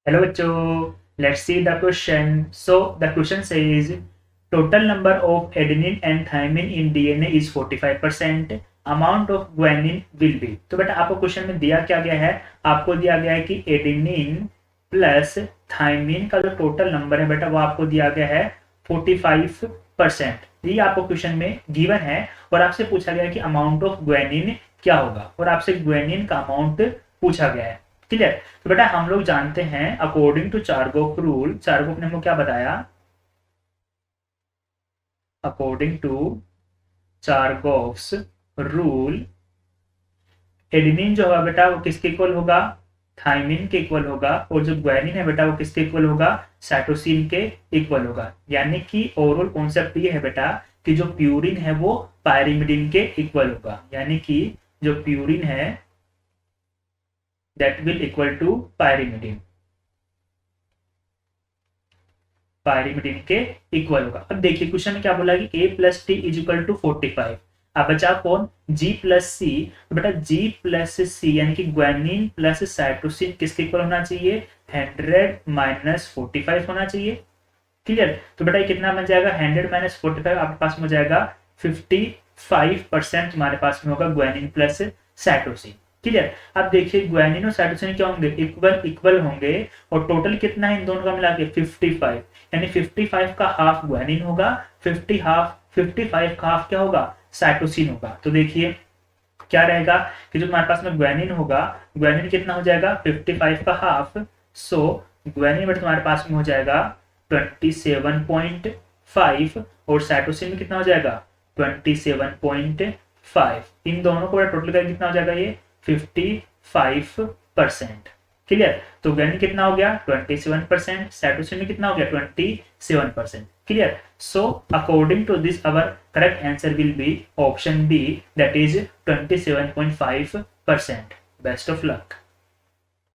Hello बच्चों, let's see the question. So the question says total number of adenine and thymine in DNA is 45%. Amount of guanine will be. तो बेटा आपको question में दिया क्या गया है, आपको दिया गया है कि एडेनिन प्लस थाइमिन का जो टोटल नंबर है बेटा वो आपको दिया गया है 45%. ये आपको क्वेश्चन में गिवन है और आपसे पूछा गया है कि अमाउंट ऑफ ग्वानिन क्या होगा और आपसे ग्वानिन का अमाउंट पूछा गया है. क्लियर. तो बेटा हम लोग जानते हैं अकॉर्डिंग टू चारगोफ रूल, चारगोफ ने हमको क्या बताया, अकॉर्डिंग टू चारगोफ्स रूल एडेनिन जो होगा बेटा वो किसके इक्वल होगा, थाइमिन के इक्वल होगा, और जो ग्वानिन है बेटा वो किसके इक्वल होगा, साइटोसिन के इक्वल होगा. यानी कि ओवरऑल कॉन्सेप्ट ये है बेटा कि जो प्यूरिन है वो पायरिमिडिन के इक्वल होगा. यानी कि जो प्यूरिन है that will equal to pyrimidine, pyrimidine के इक्वल होगा. अब देखिए क्वेश्चन में क्या बोला कि a plus T is equal to 45. अब बचा कौन, G प्लस सी. तो बेटा G प्लस सी यानी कि ग्वानिन प्लस साइटोसिन किसके इक्वल होना चाहिए, 100 माइनस 45 होना चाहिए. क्लियर. तो बेटा ये कितना बन जाएगा, 100 माइनस 45 आपके पास में हो जाएगा 55% हमारे पास में होगा ग्वानिन प्लस साइटोसिन. क्लियर. अब देखिए ग्वानिन और साइटोसिन क्या होंगे, इक्वल इक्वल होंगे और टोटल कितना है इन दोनों का मिला के 55. यानी 55 का हाफ ग्वानिन होगा, 55 का हाफ क्या होगा, साइटोसिन होगा. तो देखिए क्या रहेगा कि जो हमारे पास में ग्वानिन होगा, ग्वानिन कितना हो जाएगा 55 का हाफ. सो ग्वानिन में तुम्हारे पास में हो जाएगा 27.5 और साइटोसिन में कितना हो जाएगा 27.5. इन दोनों को टोटल का कितना हो जाएगा ये 55%. क्लियर. तो ग्वानिन कितना हो गया 27%, साइटोसिन में कितना हो गया 27%. Clear. So according to this our correct answer will be option B, that is 27.5%. Best of luck.